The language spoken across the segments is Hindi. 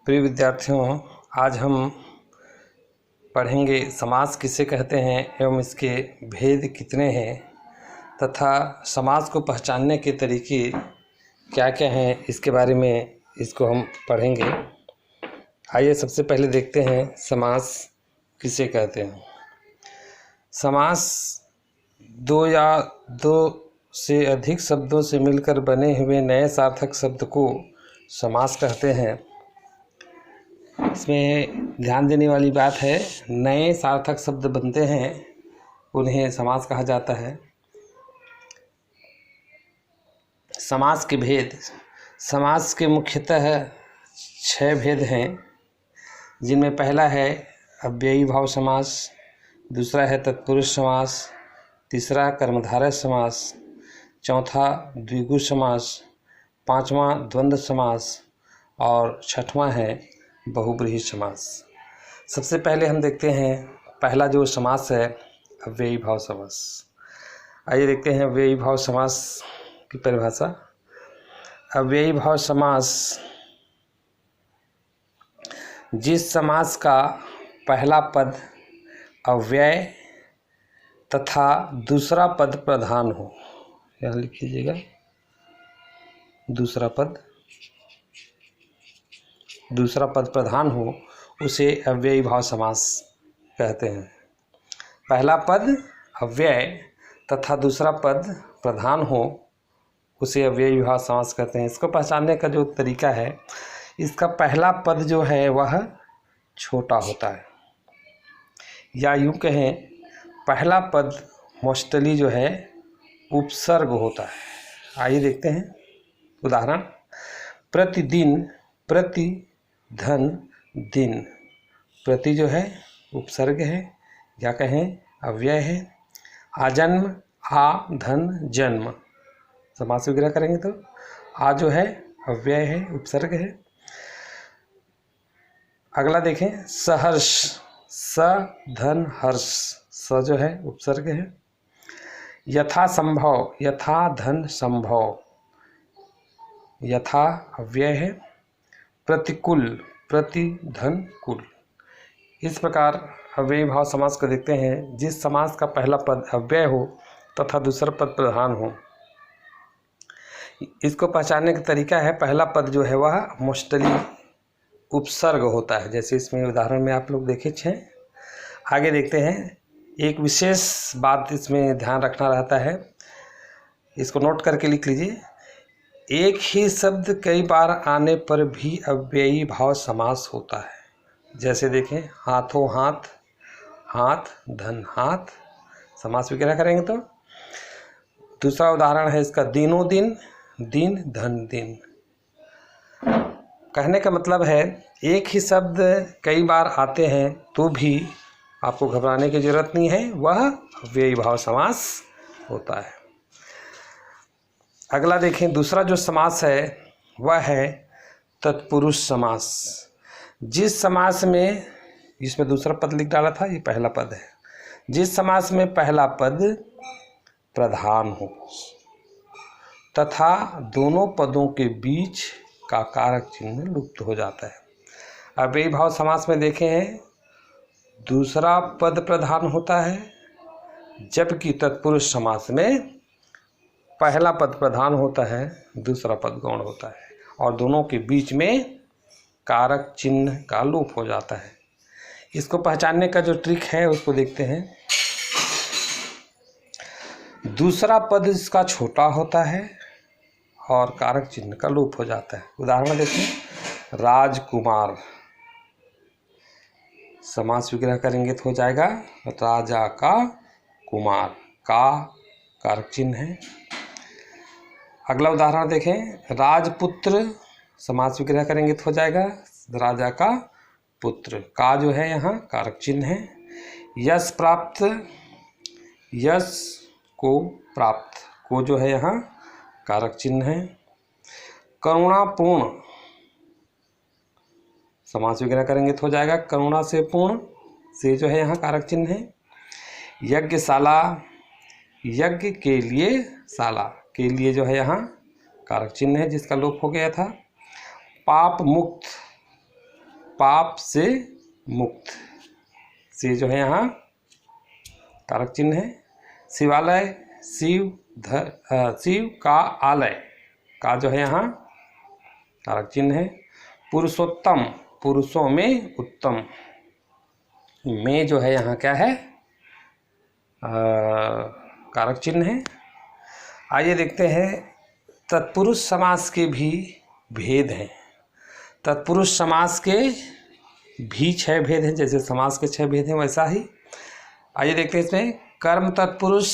प्रिय विद्यार्थियों, आज हम पढ़ेंगे समास किसे कहते हैं एवं इसके भेद कितने हैं तथा समास को पहचानने के तरीके क्या क्या हैं, इसके बारे में इसको हम पढ़ेंगे। आइए सबसे पहले देखते हैं समास किसे कहते हैं। समास दो या दो से अधिक शब्दों से मिलकर बने हुए नए सार्थक शब्द को समास कहते हैं। इसमें ध्यान देने वाली बात है, नए सार्थक शब्द बनते हैं उन्हें समास कहा जाता है। समास के भेद, समास के मुख्यतः 6 भेद हैं, जिनमें पहला है अव्ययी भाव समास, दूसरा है तत्पुरुष समास, तीसरा कर्मधारय समास, चौथा द्विगु समास, पांचवा द्वंद्व समास और छठवां है बहुब्रीहि समास। सबसे पहले हम देखते हैं पहला जो समास है अव्ययी भाव समास। आइए देखते हैं अव्ययी भाव समास की परिभाषा। अव्ययी भाव समास जिस समास का पहला पद अव्यय तथा दूसरा पद प्रधान हो, यहाँ लिख लीजिएगा, दूसरा पद प्रधान हो उसे अव्ययी भाव समास कहते हैं। पहला पद अव्यय तथा दूसरा पद प्रधान हो उसे अव्ययी भाव समास कहते हैं। इसको पहचानने का जो तरीका है, इसका पहला पद जो है वह छोटा होता है, या यूँ कहें पहला पद मोस्टली जो है उपसर्ग होता है। आइए देखते हैं उदाहरण। प्रतिदिन, प्रति धन दिन, प्रति जो है उपसर्ग है या कहें अव्यय है। आजन्म, आ धन जन्म, समास विग्रह करेंगे तो आ जो है अव्यय है, उपसर्ग है। अगला देखें सहर्ष, स धन हर्ष, स जो है उपसर्ग है। यथा संभव, यथा धन संभव, यथा अव्यय है। प्रतिकूल, प्रति धन कुल। इस प्रकार अव्ययी भाव समास को देखते हैं जिस समास का पहला पद अव्यय हो तथा दूसरा पद प्रधान हो। इसको पहचानने का तरीका है, पहला पद जो है वह मोस्टली उपसर्ग होता है, जैसे इसमें उदाहरण में आप लोग देखे हैं। आगे देखते हैं, एक विशेष बात इसमें ध्यान रखना रहता है, इसको नोट करके लिख लीजिए। एक ही शब्द कई बार आने पर भी अव्ययी भाव समास होता है। जैसे देखें हाथों हाथ, हाथ धन हाथ, समास विग्रह करेंगे तो। दूसरा उदाहरण है इसका दिनों दिन, दिन धन दिन। कहने का मतलब है एक ही शब्द कई बार आते हैं तो भी आपको घबराने की जरूरत नहीं है, वह अव्ययी भाव समास होता है। अगला देखें, दूसरा जो समास है वह है तत्पुरुष समास। जिस समास में, इसमें दूसरा पद लिख डाला था, ये पहला पद है। जिस समास में पहला पद प्रधान हो तथा दोनों पदों के बीच का कारक चिन्ह लुप्त हो जाता है। अव्ययी भाव समास में देखे हैं दूसरा पद प्रधान होता है, जबकि तत्पुरुष समास में पहला पद प्रधान होता है, दूसरा पद गौण होता है और दोनों के बीच में कारक चिन्ह का लोप हो जाता है। इसको पहचानने का जो ट्रिक है उसको देखते हैं। दूसरा पद इसका छोटा होता है और कारक चिन्ह का लोप हो जाता है। उदाहरण देखें, राजकुमार, समास विग्रह करेंगे तो हो जाएगा राजा का कुमार, का कारक चिन्ह है। अगला उदाहरण देखें, राजपुत्र, समास विग्रह करेंगे तो हो जाएगा राजा का पुत्र, का जो है यहाँ कारक चिन्ह है। यश प्राप्त, यश को प्राप्त, को जो है यहाँ कारक चिन्ह है। करुणापूर्ण, समास विग्रह करेंगे तो हो जाएगा करुणा से पूर्ण, से जो है यहाँ कारक चिन्ह है। यज्ञशाला, यज्ञ के लिए शाला, के लिए जो है यहाँ कारक चिन्ह है जिसका लोप हो गया था। पाप मुक्त, पाप से मुक्त। से जो है यहाँ कारक चिन्ह है। शिवालय, शिव का आलय का जो है यहाँ कारक चिन्ह है। पुरुषोत्तम, पुरुषों में उत्तम, में जो है यहाँ क्या है कारक चिन्ह है। आइए देखते हैं तत्पुरुष समास के भी भेद हैं। तत्पुरुष समास के भी 6 भेद हैं, जैसे समास के 6 भेद हैं वैसा ही। आइए देखते हैं इसमें कर्म तत्पुरुष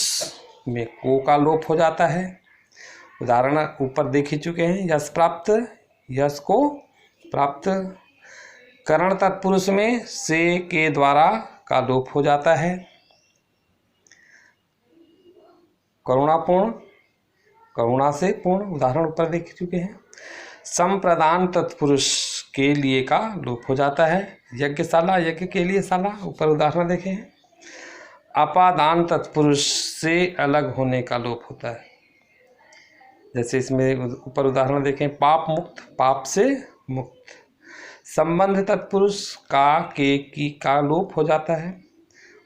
में को का लोप हो जाता है। उदाहरण ऊपर देख ही चुके हैं। यश प्राप्त, यश को प्राप्त। करण तत्पुरुष में से के द्वारा का लोप हो जाता है। करुणापूर्ण, करुणा से पूर्ण, उदाहरण ऊपर देख चुके हैं। संप्रदान तत्पुरुष के लिए का लोप हो जाता है। यज्ञशाला, यज्ञ के लिए शाला, ऊपर उदाहरण देखे हैं। अपादान तत्पुरुष से अलग होने का लोप होता है, जैसे इसमें ऊपर उदाहरण देखें। पाप मुक्त, पाप से मुक्त। संबंध तत्पुरुष का के की का लोप हो जाता है।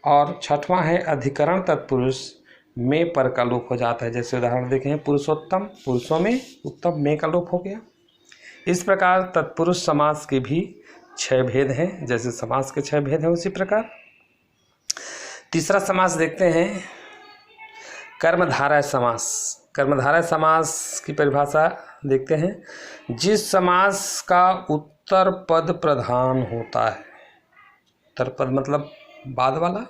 और छठवां है अधिकरण तत्पुरुष में पर का लोप हो जाता है, जैसे उदाहरण देखें। पुरुषोत्तम, पुरुषों में उत्तम, में का लोप हो गया। इस प्रकार तत्पुरुष समास के भी 6 भेद हैं, जैसे समास के 6 भेद हैं उसी प्रकार। तीसरा समास देखते हैं कर्मधारय समास। कर्मधारय समास की परिभाषा देखते हैं। जिस समास का उत्तर पद प्रधान होता है, उत्तर पद मतलब बाद वाला,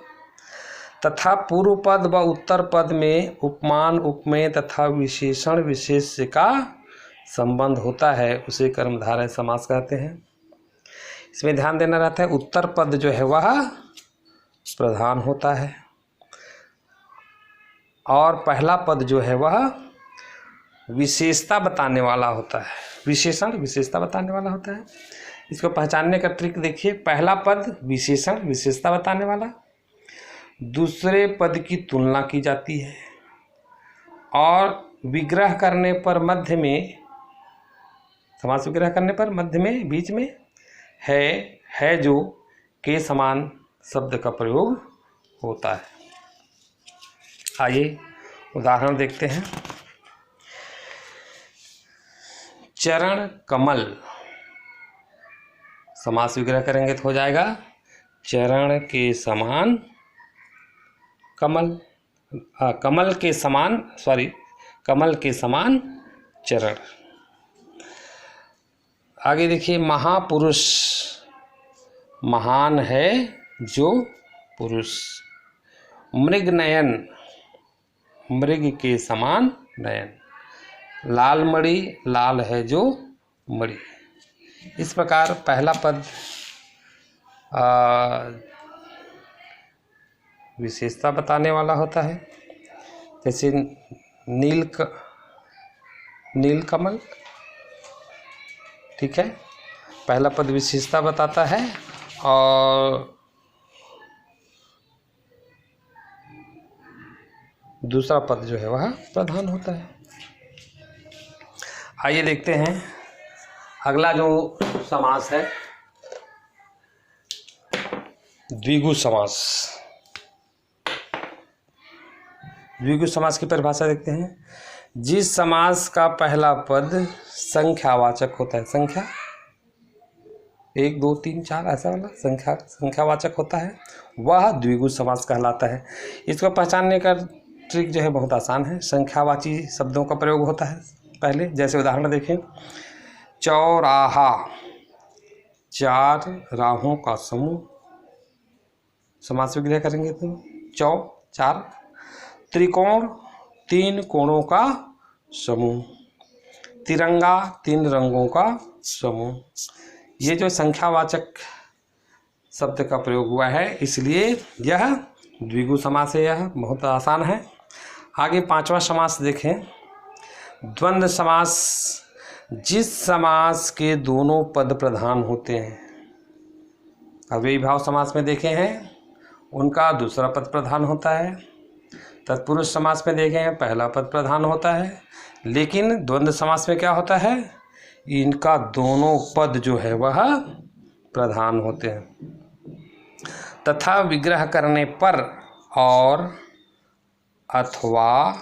तथा पूर्व पद व उत्तर पद में उपमान, उपमेय तथा विशेषण विशेष्य का संबंध होता है, उसे कर्मधारय समास कहते हैं। इसमें ध्यान देना रहता है उत्तर पद जो है वह प्रधान होता है और पहला पद जो है वह विशेषता बताने वाला होता है। विशेषण विशेषता बताने वाला होता है। इसको पहचानने का ट्रिक देखिए। पहला पद विशेषण विशेषता बताने वाला, दूसरे पद की तुलना की जाती है और विग्रह करने पर मध्य में, समास विग्रह करने पर मध्य में, बीच में है जो के समान शब्द का प्रयोग होता है। आइए उदाहरण देखते हैं। चरण कमल, समास विग्रह करेंगे तो हो जाएगा चरण के समान कमल, कमल के समान, कमल के समान चरण। आगे देखिए महापुरुष, महान है जो पुरुष। मृग नयन, मृग के समान नयन। लाल मणि, लाल है जो मणि। इस प्रकार पहला पद विशेषता बताने वाला होता है, जैसे नीलकमल, ठीक है। पहला पद विशेषता बताता है और दूसरा पद जो है वह प्रधान होता है। आइए देखते हैं अगला जो समास है द्विगु समास। द्विगु समास की परिभाषा देखते हैं। जिस समास का पहला पद संख्यावाचक होता है, संख्या 1 2 3 4 ऐसा वाला संख्यावाचक होता है, वह द्विगु समास कहलाता है। इसको पहचानने का ट्रिक जो है बहुत आसान है। संख्यावाची शब्दों का प्रयोग होता है पहले, जैसे उदाहरण देखें। चौराहा, 4 राहों का समूह, समास विग्रह करेंगे तो 4। त्रिकोण, 3 कोणों का समूह। तिरंगा, 3 रंगों का समूह। ये जो संख्यावाचक शब्द का प्रयोग हुआ है, इसलिए यह द्विगु समास है। यह बहुत आसान है। आगे 5वां समास देखें, द्वंद्व समास। जिस समास के दोनों पद प्रधान होते हैं, अव्ययी भाव समास में देखे हैं उनका दूसरा पद प्रधान होता है। तत्पुरुष समास में देखे हैं पहला पद प्रधान होता है। लेकिन द्वंद्व समास में क्या होता है, इनका दोनों पद जो है वह प्रधान होते हैं। तथा विग्रह करने पर और, अथवा,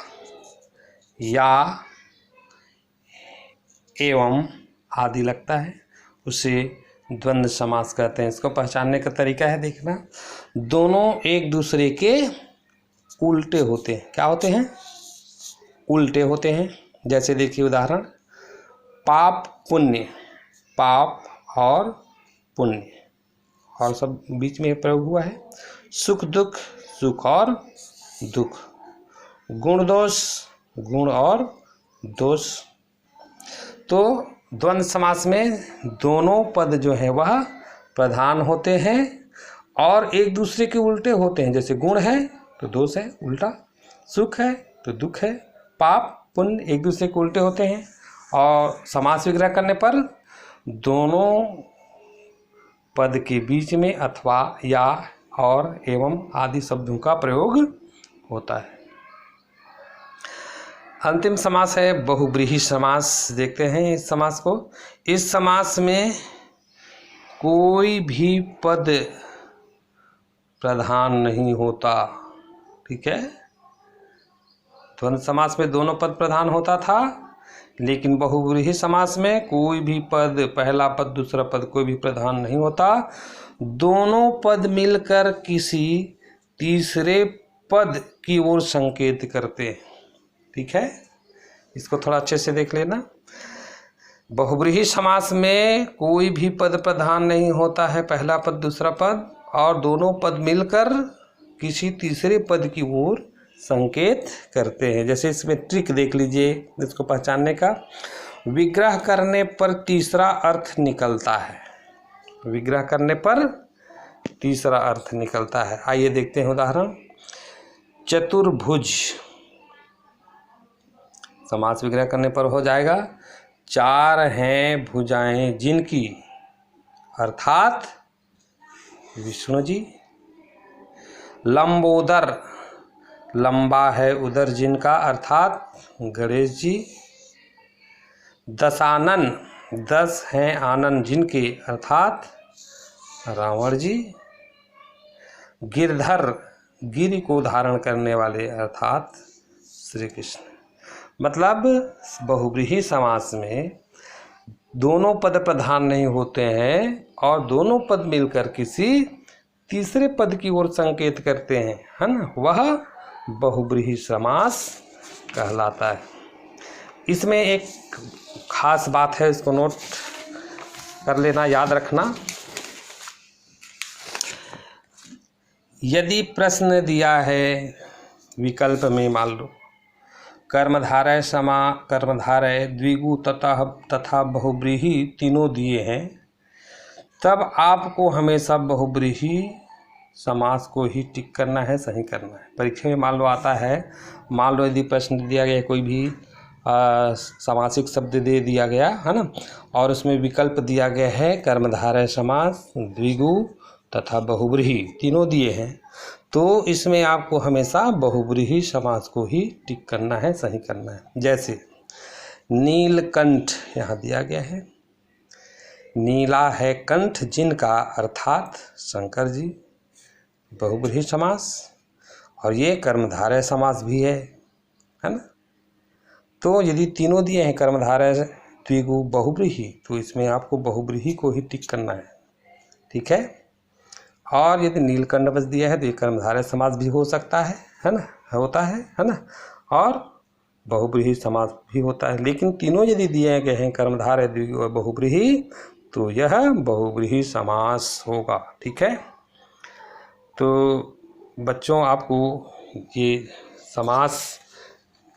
या, एवं आदि लगता है उसे द्वंद्व समास कहते हैं। इसको पहचानने का तरीका है देखना, दोनों एक दूसरे के उल्टे होते हैं। क्या होते हैं? उल्टे होते हैं। जैसे देखिए उदाहरण, पाप पुण्य, पाप और पुण्य और सब बीच में प्रयोग हुआ है। सुख दुख, सुख और दुख। गुण दोष, गुण और दोष। तो द्वंद्व समास में दोनों पद जो है वह प्रधान होते हैं और एक दूसरे के उल्टे होते हैं। जैसे गुण है तो दोष है उल्टा, सुख है तो दुख है, पाप पुण्य एक दूसरे के उल्टे होते हैं। और समास विग्रह करने पर दोनों पद के बीच में अथवा, या, और, एवं आदि शब्दों का प्रयोग होता है। अंतिम समास है बहुब्रीहि समास। देखते हैं इस समास को। इस समास में कोई भी पद प्रधान नहीं होता। ठीक है, द्वंद्व समास में दोनों पद प्रधान होता था, लेकिन बहुब्रीहि समास में कोई भी पद, पहला पद दूसरा पद कोई भी प्रधान नहीं होता। दोनों पद मिलकर किसी तीसरे पद की ओर संकेत करते हैं। ठीक है, इसको थोड़ा अच्छे से देख लेना। बहुब्रीहि समास में कोई भी पद प्रधान नहीं होता है, पहला पद दूसरा पद, और दोनों पद मिलकर किसी तीसरे पद की ओर संकेत करते हैं। जैसे इसमें ट्रिक देख लीजिए इसको पहचानने का। विग्रह करने पर तीसरा अर्थ निकलता है। विग्रह करने पर तीसरा अर्थ निकलता है। आइए देखते हैं उदाहरण। चतुर्भुज, समास विग्रह करने पर हो जाएगा चार हैं भुजाएं जिनकी, अर्थात विष्णु जी। लंबोदर, लंबा है उदर जिनका, अर्थात गणेश जी। दशानन, 10 हैं आनन जिनके, अर्थात रावण जी। गिरधर, गिरि को धारण करने वाले, अर्थात श्री कृष्ण। मतलब बहुब्रीहि समास में दोनों पद प्रधान नहीं होते हैं और दोनों पद मिलकर किसी तीसरे पद की ओर संकेत करते हैं, है ना, वह बहुब्रीहि समास कहलाता है। इसमें एक खास बात है, इसको नोट कर लेना, याद रखना। यदि प्रश्न दिया है विकल्प में, मान लो कर्मधारय समा, कर्मधारय, द्विगु तथा बहुब्रीहि तीनों दिए हैं, तब आपको हमेशा बहुब्रीहि समास को ही टिक करना है, सही करना है। परीक्षा में मान लो आता है, मान लो यदि प्रश्न दिया गया कोई भी समासिक शब्द दे दिया गया है ना, और उसमें विकल्प दिया गया है कर्मधारय समास, द्विगु तथा बहुब्रीहि तीनों दिए हैं, तो इसमें आपको हमेशा बहुब्रीहि समास को ही टिक करना है, सही करना है। जैसे नीलकंठ यहाँ दिया गया है, नीला है कंठ जिनका, अर्थात शंकर जी, बहुब्रीहि समास। और ये कर्मधारय समास भी है ना। तो यदि तीनों दिए हैं कर्मधारय, द्विगु, बहुब्रीहि, तो इसमें आपको बहुब्रीहि को ही टिक करना है। ठीक है, और यदि नीलकंठ बस दिया है तो ये कर्मधारय समास भी हो सकता है ना, होता है ना, और बहुब्रीहि समास भी होता है। लेकिन तीनों यदि दिए गए हैं कर्मधारय, द्विगु और बहुब्रीहि, तो यह बहुब्रीहि समास होगा। ठीक है, तो बच्चों आपको ये समास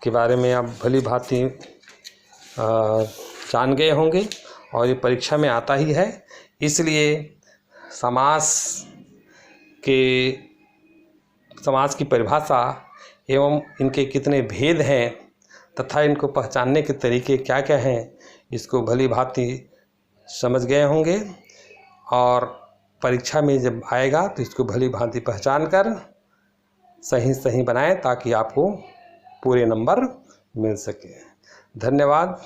के बारे में आप भली भांति जान गए होंगे और ये परीक्षा में आता ही है। इसलिए समास की परिभाषा एवं इनके कितने भेद हैं तथा इनको पहचानने के तरीके क्या क्या हैं, इसको भली भांति समझ गए होंगे। और परीक्षा में जब आएगा तो इसको भली भांति पहचान कर सही बनाएं ताकि आपको पूरे नंबर मिल सके। धन्यवाद।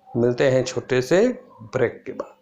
मिलते हैं छोटे से ब्रेक के बाद।